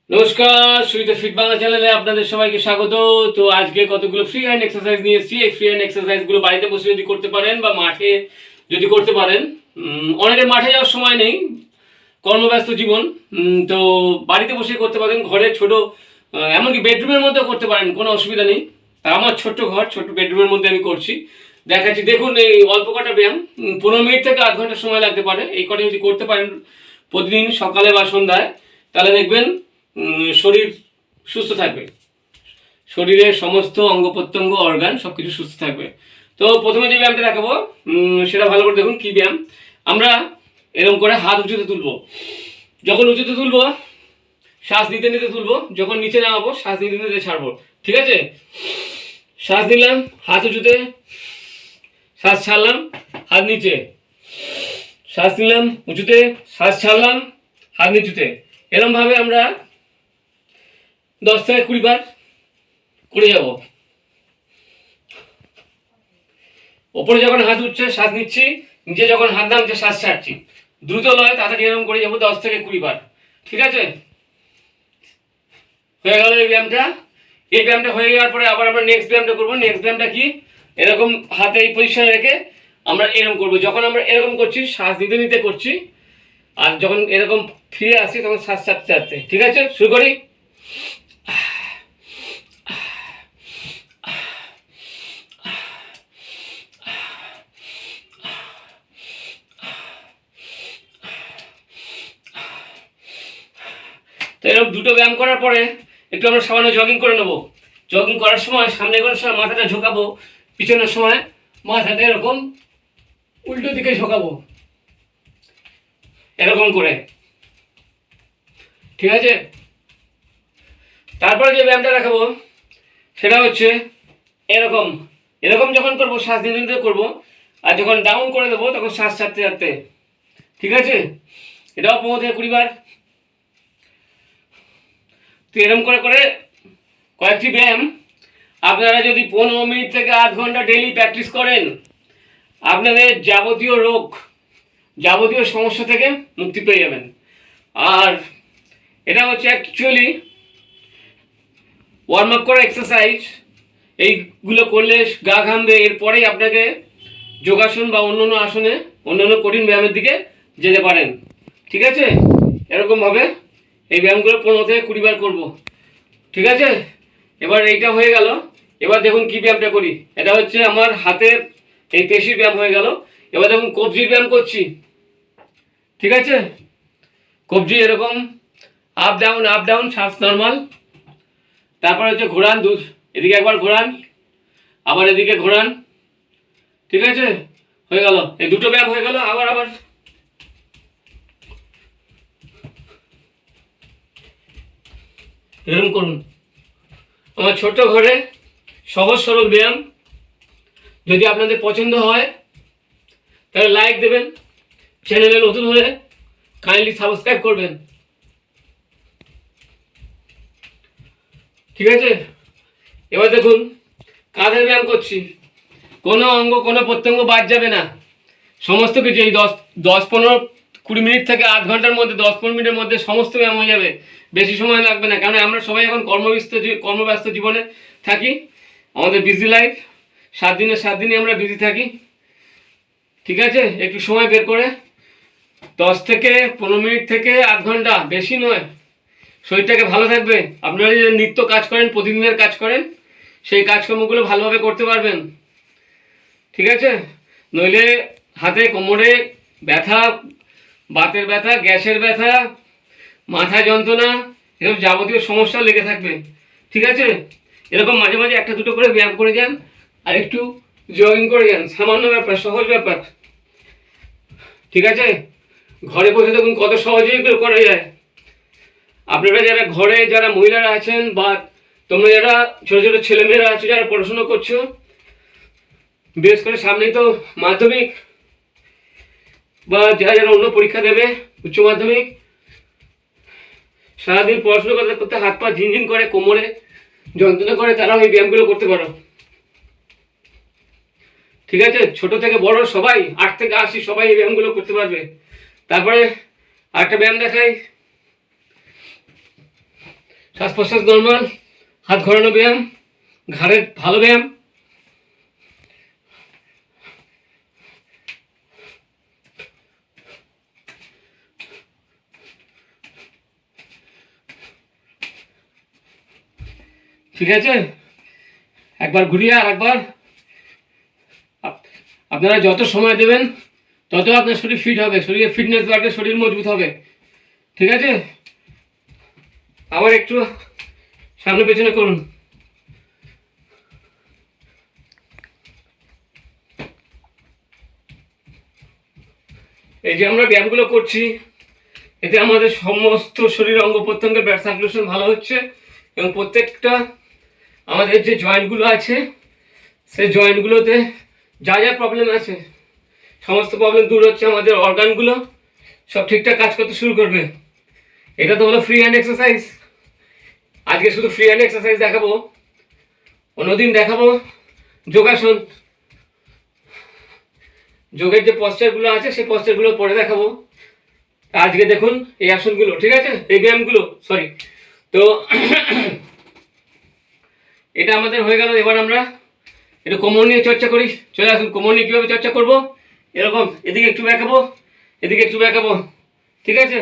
নমস্কার, সুইতে ফিট বাংলা চ্যানেলে আপনাদের সবাইকে স্বাগত। তো আজকে কতগুলো ফ্রি হ্যান্ড এক্সারসাইজ নিয়ে এসেছি। এই ফ্রি হ্যান্ড এক্সারসাইজগুলো বাড়িতে বসে যদি করতে পারেন বা মাঠে যদি করতে পারেন, অনেকের মাঠে যাওয়ার সময় নেই, কর্মব্যস্ত জীবন, তো বাড়িতে বসে করতে পারেন, ঘরে ছোট, এমনকি বেডরুমের মধ্যে করতে পারেন, কোনো অসুবিধা নেই। তা আমার ছোট্ট ঘর, ছোট্ট বেডরুমের মধ্যে আমি করছি, দেখাচ্ছি। দেখুন, এই অল্প কটা ব্যায়াম 15 মিনিট থেকে আধ ঘন্টা সময় লাগতে পারে। এই কটা যদি করতে পারেন প্রতিদিন সকালে বা সন্ধ্যায়, তাহলে দেখবেন শরীর সুস্থ থাকবে, শরীরের সমস্ত অঙ্গ প্রত্যঙ্গ অর্গান সব কিছু সুস্থ থাকবে। তো প্রথমে যে ব্যায়ামটা দেখাবো সেটা ভালো করে দেখুন। কি ব্যায়াম? আমরা এরকম করে হাত উঁচুতে তুলবো। যখন উঁচুতে তুলবো, শ্বাস নিতে নিতে তুলবো। যখন নিচে নামাবো, শ্বাস নিতে নিতে ছাড়বো। ঠিক আছে? শ্বাস নিলাম, হাত উঁচুতে, শ্বাস ছাড়লাম, হাত নিচে, শ্বাস নিলাম উঁচুতে, শ্বাস ছাড়লাম, হাত নিচুতে। এরকমভাবে আমরা 10 থেকে 20 বার করে যাব। ওপরে যখন হাত উঠছে শ্বাস নিচ্ছি, নিচে যখন হাত নামছে শ্বাস ছাড়ছি। দ্রুত লয়, তাড়াতাড়ি এরকম করে যাবো 10 থেকে 20 বার। ঠিক আছে? হয়ে গেল এই ব্যায়ামটা। এই ব্যায়ামটা হয়ে যাওয়ার পরে আবার আমরা নেক্সট ব্যায়ামটা করবো। নেক্সট ব্যায়ামটা কি? এরকম হাতে এই পজিশনে রেখে আমরা এরকম করবো। যখন আমরা এরকম করছি, শ্বাস নিতে নিতে করছি, আর যখন এরকম ফিরে আসছি তখন শ্বাস ছাড়তে ছাড়তে। ঠিক আছে? শুরু করি। তো এরকম দুটো ব্যায়াম করার পরে একটু আমরা সামান্য জগিং করে নেবো। জগিং করার সময় সামনে করার সময় মাথাটা ঝোঁকাবো, পিছনের সময় মাথাটা এরকম উল্টো দিকে ঝোঁকাবো, এরকম করে। ঠিক আছে? তারপরে যে ব্যায়ামটা দেখাবো সেটা হচ্ছে এরকম। এরকম যখন করবো শ্বাস নিতে নিতে করবো, আর যখন ডাউন করে দেবো তখন শ্বাস ছাড়তে ছাড়তে। ঠিক আছে? এটাও 15 থেকে 20 বার। তো এরকম করে করে কয়েকটি ব্যায়াম আপনারা যদি 15 মিনিট থেকে আধ ঘন্টা ডেইলি প্র্যাকটিস করেন, আপনাদের যাবতীয় রোগ, যাবতীয় সমস্যা থেকে মুক্তি পেয়ে যাবেন। আর এটা হচ্ছে অ্যাকচুয়ালি ওয়ার্ম আপ করা এক্সারসাইজ। এইগুলো করলে গা ঘামবে, এরপরেই আপনাকে যোগাসন বা অন্যান্য আসনে, অন্যান্য কঠিন ব্যায়ামের দিকে যেতে পারেন। ঠিক আছে? এরকমভাবে এই ব্যায়ামগুলো 15 থেকে 20 বার করবো। ঠিক আছে? এবার এইটা হয়ে গেল। এবার দেখুন কি ব্যায়ামটা করি। এটা হচ্ছে আমার হাতের এই পেশির ব্যায়াম হয়ে গেল। এবার দেখুন কবজির ব্যায়াম করছি। ঠিক আছে? কবজি এরকম আপ ডাউন, শ্বাস নর্মাল। তারপর হচ্ছে ঘোরান, এদিকে একবার ঘোরান, আবার এদিকে ঘোরান। ঠিক আছে? হয়ে গেল। এই দুটো ব্যায়াম হয়ে গেল। আবার আবার এরকম করুন। আমার ছোট্ট ঘরে সহজ সরল ব্যায়াম। যদি আপনাদের পছন্দ হয় তাহলে লাইক দেবেন, চ্যানেলে নতুন হলে কাইন্ডলি সাবস্ক্রাইব করবেন। ঠিক আছে? এবার দেখুন কাঁধের ব্যায়াম করছি। কোনো অঙ্গ, কোনো প্রত্যঙ্গ বাদ যাবে না। সমস্ত কিছু এই 10-15-20 মিনিট থেকে আধ ঘন্টার মধ্যে, 10-15 মিনিটের মধ্যে সমস্ত ব্যায়াম হয়ে যাবে। বেশি সময় লাগবে না, কারণ আমরা সবাই এখন কর্মব্যস্ত জীবনে থাকি। আমাদের বিজি লাইফ, 7 দিনে 7 দিনই আমরা বিজি থাকি। ঠিক আছে? একটু সময় বের করে 10 থেকে 15 মিনিট থেকে আধ ঘন্টা, বেশি নয়, শরীরটাকে ভালো থাকবে। আপনারা যে নিত্য কাজ করেন, প্রতিদিনের কাজ করেন, সেই কাজকর্মগুলো ভালোভাবে করতে পারবেন। ঠিক আছে? নইলে হাতে কোমরে ব্যথা, বাতের ব্যথা, গ্যাসের ব্যথা, মাথা যন্ত্রণা, এরকম যাবতীয় সমস্যা লেগে থাকবে। ঠিক আছে? এরকম মাঝে মাঝে একটা দুটো করে ব্যায়াম করে যান, আর একটু জগিং করে যান। সামান্য ব্যাপার, সহজ ব্যাপার। ঠিক আছে? ঘরে বসে দেখুন কত সহজেই করা যায়। আপনারা যারা ঘরে, যারা মহিলারা আছেন, বা তোমরা যারা ছোট ছোট ছেলেমেয়েরা আছো, যারা পড়াশোনা করছো, বিশেষ করে সামনেই তো মাধ্যমিক, বা যারা যারা অন্য পরীক্ষা দেবে, উচ্চ মাধ্যমিক, সারাদিন পড়াশোনা করতে করতে হাত পা ঝিনঝিন করে, কোমরে যন্ত্রণা করে, তারাও এই ব্যায়ামগুলো করতে পারো। ঠিক আছে? ছোট থেকে বড় সবাই, 8 থেকে 80 সবাই এই ব্যায়ামগুলো করতে পারবে। তারপরে আরেকটা ব্যায়াম দেখাই। শ্বাস প্রশ্বাস নর্মাল, হাত ঘোরানো ব্যায়াম, ঘাড়ের ভালো ব্যায়াম। ঠিক আছে, একবার ঘুরিয়ে আর একবার। আপনারা যত সময় দেবেন তত আপনার শরীর ফিট হবে, শরীরে ফিটনেস বাড়বে, শরীর মজবুত হবে। ঠিক আছে, আবার একটু সামনে পেছনে করুন। এই যে আমরা ব্যায়ামগুলো করছি, এতে আমাদের সমস্ত শরীর অঙ্গ প্রত্যঙ্গের ব্লাড সার্কুলেশন ভালো হচ্ছে এবং প্রত্যেকটা আমাদের যে জয়েন্টগুলো আছে সেই জয়েন্টগুলোতে যা যা প্রবলেম আছে সমস্ত প্রবলেম দূর হচ্ছে, আমাদের অর্গানগুলো সব ঠিকঠাক কাজ করতে শুরু করবে। এটা তো হলো ফ্রি হ্যান্ড এক্সারসাইজ। আজকে শুধু ফ্রি হ্যান্ড এক্সারসাইজ দেখাবো, অন্যদিন দেখাবো যোগাসন, যোগের যে পশ্চারগুলো আছে সেই পশ্চারগুলো পরে দেখাবো। আজকে দেখুন এই আসনগুলো, ঠিক আছে, এই ব্যায়ামগুলো, সরি। তো এটা আমাদের হয়ে গেল। এবার আমরা একটু কোমর নিয়ে চর্চা করি। চলে আসুন, কোমর নিয়ে কীভাবে চর্চা করবো। এরকম এদিকে একটু বেঁকাবো, এদিকে একটু বেঁকাবো, ঠিক আছে।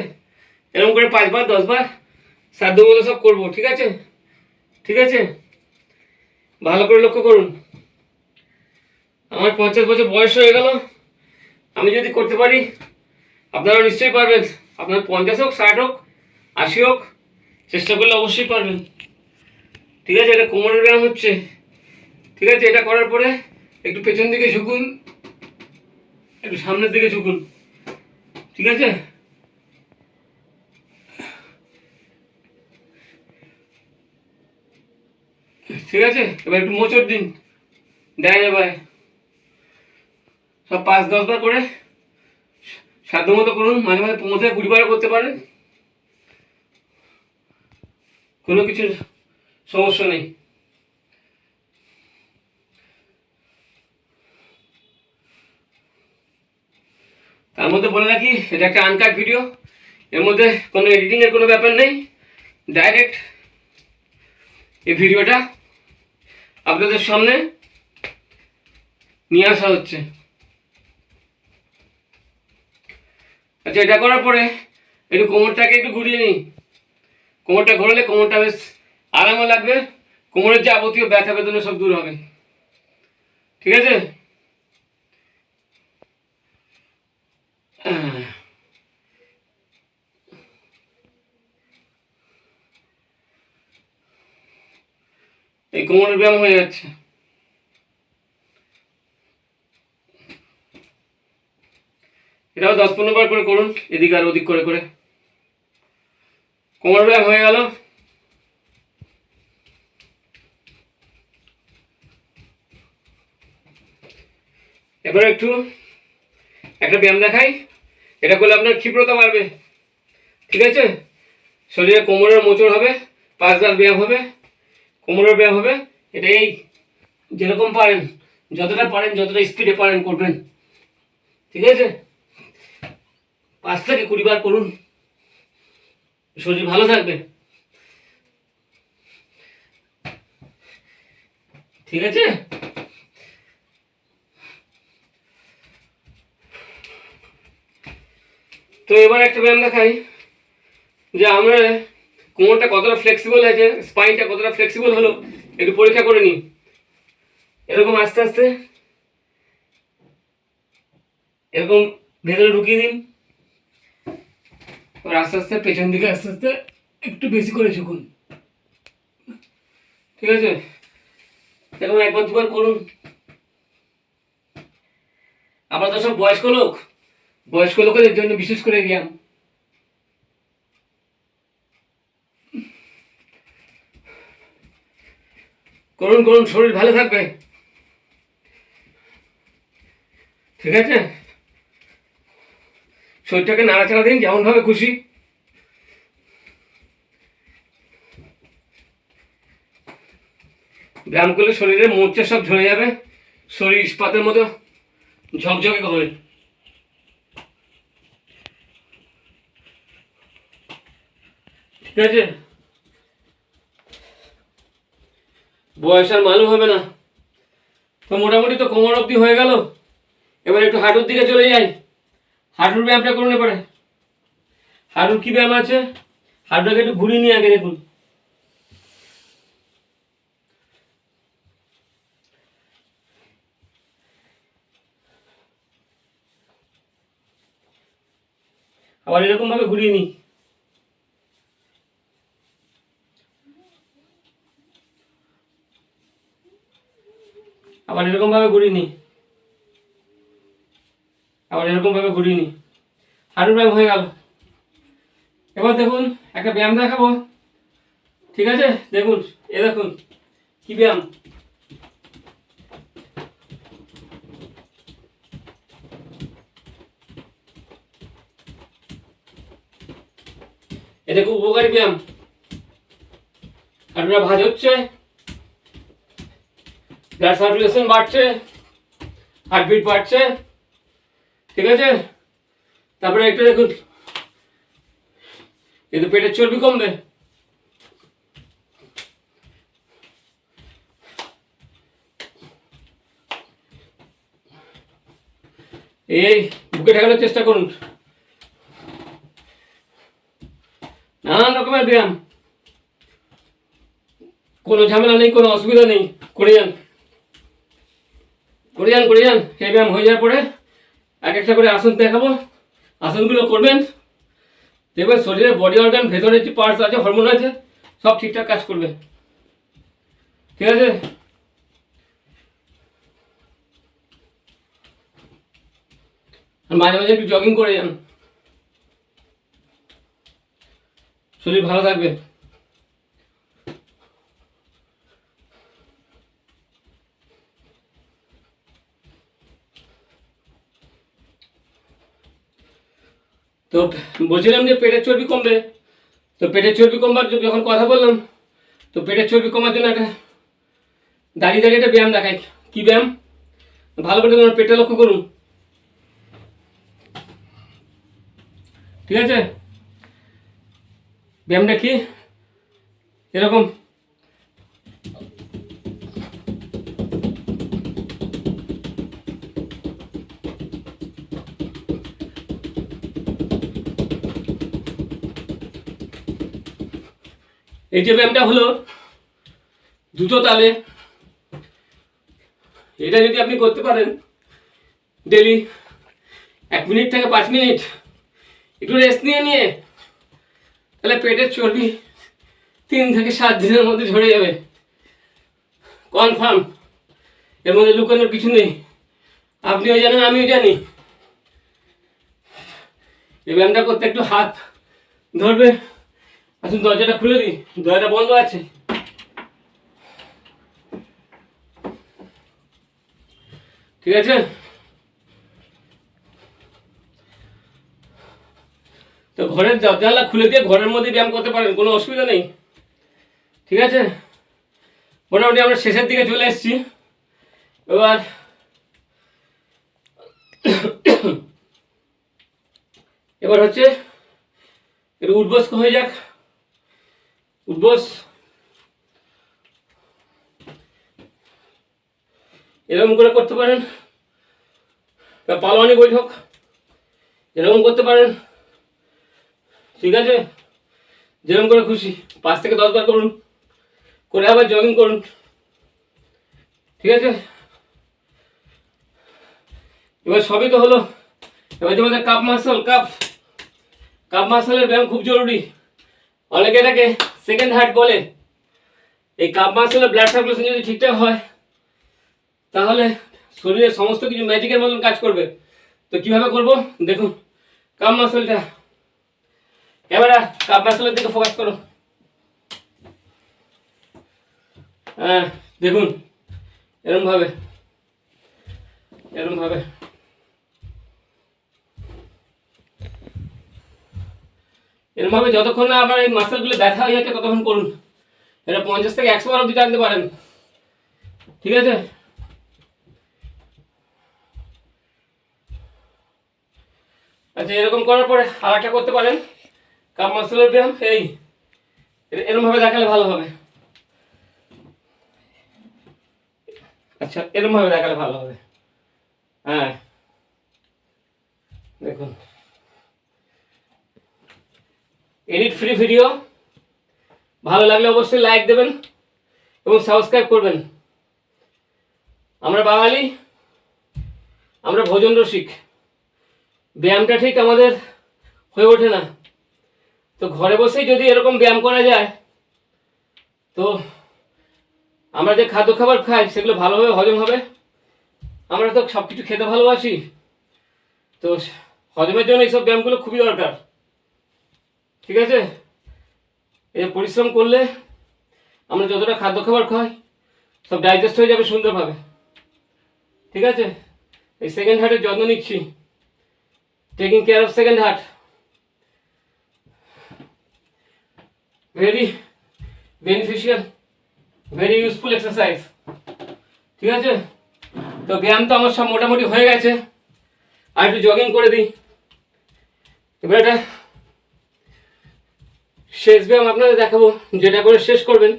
এরকম করে 5 বার 10 বার সাধ্য মতো সব করবো, ঠিক আছে। ঠিক আছে, ভালো করে লক্ষ্য করুন। আমার 50 বছর বয়স হয়ে গেল, আমি যদি করতে পারি আপনারা নিশ্চয়ই পারবেন। আপনার 50 হোক, 60 হোক, 80 হোক, চেষ্টা করলে অবশ্যই পারবেন। ঠিক আছে, এটা কোমরের ব্যায়াম হচ্ছে। ঠিক আছে, এটা করার পরে একটু পেছন দিকে ঝুঁকুন, একটু সামনের দিকে ঝুঁকুন, ঠিক আছে। ঠিক আছে, এবার একটু মোচড় দিন, ডাইনে বাঁয়ে, সব 5-10 বার করে সাধ্য মতো করুন। মাঝে মাঝে 15-20 বার করতে পারেন, কোনো কিছুর সমস্যা নেই। তার মধ্যে বলে রাখি, এটা একটা আনকাট ভিডিও, এর মধ্যে কোনো এডিটিংয়ের কোনো ব্যাপার নেই। ডাইরেক্ট এই ভিডিওটা আপনাদের সামনে নিয়ে আসা হচ্ছে। আচ্ছা, এটা করার পরে একটু কোমরটাকে একটু ঘুরিয়ে নিই। কোমরটা ঘোরালে কোমরটা বেশ আরামও লাগবে, কোমরের যাবতীয় ব্যথা বেদনা সব দূর হবে, ঠিক আছে। এই কোমরের ব্যায়াম হয়ে যাচ্ছে। এটাও 10-15 বার করে করুন, এদিক আর ওদিক করে করে। কোমর ব্যায়াম হয়ে গেল। এবার একটু একটা ব্যায়াম দেখাই, এটা করলে আপনার ক্ষিপ্রতা বাড়বে, ঠিক আছে। শরীরে কোমরের মোচড় হবে, 5 বার ব্যায়াম হবে, কোমরের ব্যায়াম হবে। এটা এই যেরকম পারেন, যতটা পারেন, যতটা স্পিডে পারেন করবেন, ঠিক আছে। 5 থেকে 20 বার করুন, শরীর ভালো থাকবে, ঠিক আছে। তো এবার একটা ব্যায়াম দেখাই যে আমরা কোমরটা কতটা ফ্লেক্সিবল আছে, স্পাইনটা কতটা ফ্লেক্সিবল হলো একটু পরীক্ষা করে নিই। এরকম আস্তে আস্তে এরকম ভেতরে ঢুকিয়ে দিন, এবার আস্তে আস্তে পেছন দিকে আস্তে আস্তে একটু বেশি করে ঝুঁকুন, ঠিক আছে। এরকম 1-2 বার করুন। আমরা তো সব বয়স্ক লোক, বয়স্ক লোকেদের জন্য বিশেষ করে ব্যায়াম। করুন করুন, শরীর ভালো থাকবে, ঠিক আছে। শরীরটাকে নাড়াচাড়া দিন যেমন ভাবে খুশি। ব্যায়াম করলে শরীরের মোর্চা সব ঝরে যাবে, শরীর ইস্পাতের মতো ঝকঝকে হবে, ঠিক আছে। বয়স আর মালুম হবে না। তো মোটামুটি তো কোমর অবধি হয়ে গেল, এবার একটু হাঁটুর দিকে চলে যাই। হাঁটুর ব্যায়ামটা করুন এবারে। হাঁটুর কি ব্যায়াম আছে, হাঁটুটাকে একটু ঘুরিয়ে নিয়ে আগে দেখুন। আবার এরকম ভাবে ঘুরিয়ে নিই। আবার এরকম ভাবে ঘুরিয়ে নিই। আবার এরকম ভাবে ঘুরিয়ে নিই। হাঁটুর ব্যায়াম হয়ে গেল। এবার দেখুন একটা ব্যায়াম দেখাবো, ঠিক আছে? দেখুন, এ দেখুন কি ব্যায়াম। এটা খুব উপকারী ব্যায়াম। হাঁটুটা ভাঁজ হচ্ছে, ব্লাড সার্কুলেশন বাড়ছে, হার্টবিট বাড়ছে, ঠিক আছে? তারপরে একটা দেখুন, এতে পেটের চর্বি কমবে। এই বুকে ঠেকানোর চেষ্টা করুন। নানান রকমের ব্যায়াম, কোনো ঝামেলা নেই, কোনো অসুবিধা নেই। করে যান, করে যান, করে যান। এই ব্যায়াম হয়ে যাওয়ার পরে এক একটা করে আসন দেখাবো, আসনগুলো করবেন, দেখবেন শরীরের বডি অর্গান, ভেতরে যে পার্টস আছে, হরমোন আছে, সব ঠিকঠাক কাজ করবে, ঠিক আছে? আর মাঝে মাঝে একটু জগিং করে যান, শরীর ভালো থাকবে। তো বলছিলাম যে পেটের চর্বি কমবে। তো পেটের চর্বি কমবার যখন কথা বললাম, তো পেটের চর্বি কমার জন্য একটা দাঁড়িয়ে দাঁড়িয়ে একটা ব্যায়াম দেখাই। কি ব্যায়াম? ভালো করে তোমার পেটটা লক্ষ্য করুন, ঠিক আছে? ব্যায়ামটা কি? এরকম এই যে ব্যায়ামটা হলো দ্রুত তালে, এটা যদি আপনি করতে পারেন ডেলি 1 মিনিট থেকে 5 মিনিট একটু রেস্ট নিয়ে নিয়ে, তাহলে পেটের চর্বি 3 থেকে 7 দিনের মধ্যে ঝরে যাবে, কনফার্ম। এর মধ্যে লুকানোর কিছু নেই, আপনিও জানেন আমিও জানি। এই ব্যায়ামটা করতে একটু হাত ধরবে। আসুন দরজাটা খুলে দিই, দরজাটা বন্ধ আছে। ঠিক আছে? তো ঘরের জানলা খুলে দিয়ে ঘরের মধ্যে ব্যায়াম করতে পারেন, কোনো অসুবিধা নেই, ঠিক আছে? মোটামুটি আমরা শেষের দিকে চলে এসেছি। এবার এবার হচ্ছে একটু উঠবস হয়ে যাক। উঠবস এরকম করে করতে পারেন, পালওয়ানি বৈঠক এরকম করতে পারেন, ঠিক আছে? যেরকম করে খুশি 5 থেকে 10 বার করুন, করে আবার জগিং করুন, ঠিক আছে? এবার সবই তো হলো, এবার যে আমাদের কাপ মাসল, কাপ মাসলের ব্যায়াম খুব জরুরি। অনেকে এটাকে সেকেন্ড হার্ট বলে। এই কাপ মাসলের ব্লাড সার্কুলেশন যদি ঠিকঠাক হয়, তাহলে শরীরের সমস্ত কিছু ম্যাজিকের মতন কাজ করবে। তো কিভাবে করব দেখুন, কাপ মাসলটা, ক্যামেরা কাপ মাসলের দিকে ফোকাস করো। হ্যাঁ দেখুন, এরকম ভাবে, এরকম ভাবে, এরকম ভাবে যতক্ষণ না আপনার এই মাসলগুলো ব্যথা হয়ে যাচ্ছে ততক্ষণ করুন। এটা 50 থেকে 100 বার অবধি টানতে পারেন, ঠিক আছে? আচ্ছা, এরকম করার পরে আর একটা করতে পারেন কাপ মাসলের ব্যায়াম। এই এরকম ভাবে দেখালে ভালো হবে। আচ্ছা, এরকম ভাবে দেখালে ভালো হবে। হ্যাঁ, দেখুন, এডিট ফ্রি ভিডিও। ভালো লাগলে অবশ্যই লাইক দেবেন এবং সাবস্ক্রাইব করবেন। আমরা বাঙালি, আমরা ভোজন রসিক, ব্যায়ামটা ঠিক আমাদের হয়ে ওঠে না। তো ঘরে বসেই যদি এরকম ব্যায়াম করা যায়, তো আমরা যে খাদ্য খাবার খাই সেগুলো ভালোভাবে হজম হবে। আমরা তো সব কিছু খেতে ভালোবাসি, তো হজমের জন্য এইসব ব্যায়ামগুলো খুবই দরকার। ঠিক আছে, এই পরিশ্রম করলে আমরা যতটা খাদ্য খাবার খাই সব ডাইজেস্ট হয়ে যাবে সুন্দরভাবে। ঠিক আছে, এই সেকেন্ড হার্টের যত্ন নিচ্ছি, taking care of second heart, very beneficial, very useful exercise. ঠিক আছে, তো ব্যায়াম তো আমার সব মোটামুটি হয়ে গেছে, আর একটু জগিং করে দিই। এবার এটা শেষ ব্যায়াম আপনাদের দেখাবো, যেটা করে শেষ করবেন।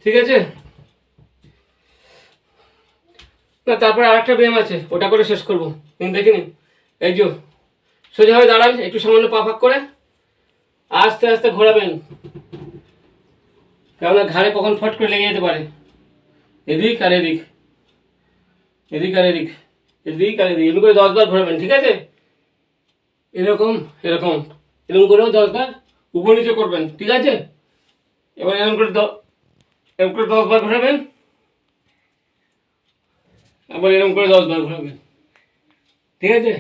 ঠিক আছে, না তারপরে আর একটা ব্যায়াম আছে, ওটা করে শেষ করবো, কিন্তু দেখে নিন। এই যে সোজাভাবে দাঁড়ান, একটু সামান্য পা ফাঁক করে আস্তে আস্তে ঘোরাবেন, কেননা ঘাড়ে কখন ফট করে লেগে যেতে পারে। এদিক আর এদিক, এদিক আর এদিক, এদিক আর এদিক, এমনি করে 10 বার ঘোরাবেন। ঠিক আছে, এরকম এরকম এরকম করেও 10 বার উপর নিচে করবেন। ঠিক আছে, এবার এরকম করে 10 বার ঘোরাবেন, আবার এরকম করে 10 বার ঘোরাবেন। ঠিক আছে,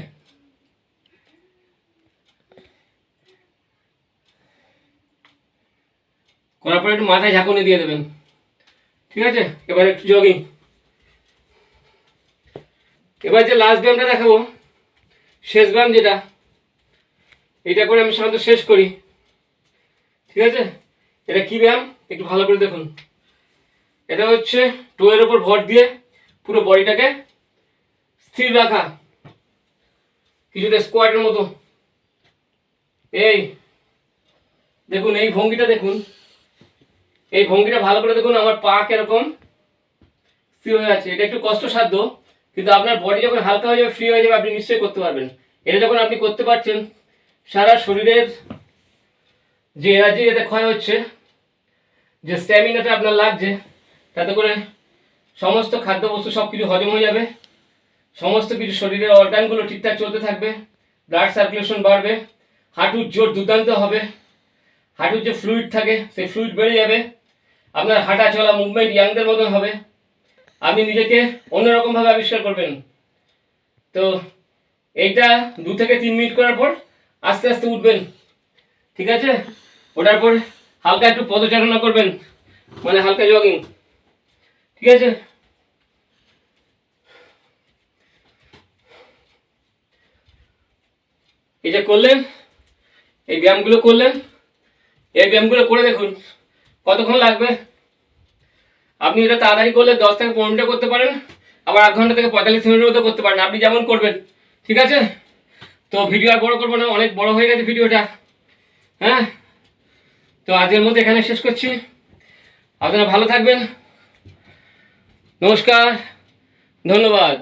করার পরে একটু মাথায় ঝাঁকুনি দিয়ে দেবেন। ঠিক আছে, এবার একটু জগিং। এবার যে লাস্ট ব্যায়ামটা দেখাবো, শেষ ব্যায়াম যেটা, এটা করে আমি সাধারণত শেষ করি। ঠিক আছে, এটা কি ব্যায়াম একটু ভালো করে দেখুন। এটা হচ্ছে টোয়ের ওপর ভর দিয়ে পুরো বডিটাকে স্থির রাখা, কিছুটা স্কোয়াটের মতো। এই দেখুন, এই ভঙ্গিটা দেখুন, এই ভঙ্গিটা ভালো করে দেখুন। আমার পা কিরকম স্থির হয়ে আছে। এটা একটু কষ্টসাধ্য, কিন্তু আপনার বডি যখন হালকা হয়ে যাবে, ফ্রি হয়ে যাবে, আপনি নিশ্চয়ই করতে পারবেন। এটা যখন আপনি করতে পারছেন, সারা শরীরের যে এনার্জি এতে ক্ষয় হচ্ছে, যে স্ট্যামিনাটা আপনার লাগছে, তাতে করে সমস্ত খাদ্যবস্তু সব কিছু হজম হয়ে যাবে, সমস্ত কিছু শরীরের অর্গানগুলো ঠিকঠাক চলতে থাকবে, ব্লাড সার্কুলেশন বাড়বে, হাঁটুর জোর দুর্দান্ত হবে, হাঁটুর যে ফ্লুইড থাকে সেই ফ্লুইড বেড়ে যাবে, আপনার হাঁটা চলা মুভমেন্ট ইয়াংদের মতন হবে, আপনি নিজেকে অন্যরকমভাবে আবিষ্কার করবেন। তো এইটা 2 থেকে 3 মিনিট করার পর আস্তে আস্তে উঠবেন। ঠিক আছে, ওঠার পর হালকা একটু পদচারণা করবেন, মানে হালকা জগিং। ঠিক আছে, এই যে করলেন, এই ব্যায়ামগুলো করলেন, এই ব্যায়ামগুলো করে দেখুন কতক্ষণ লাগবে। আপনি এটা তাড়াতাড়ি করলে 10 থেকে 15 মিনিটে করতে পারেন, আবার 1 ঘন্টা থেকে 45 মিনিটের মধ্যে করতে পারেন, আপনি যেমন করবেন। ঠিক আছে, তো ভিডিও আর বড় করবো না, অনেক বড় হয়ে গেছে ভিডিওটা। হ্যাঁ, তো আজকের মধ্যে এখানে শেষ করছি। আপনারা ভালো থাকবেন, নমস্কার, ধন্যবাদ।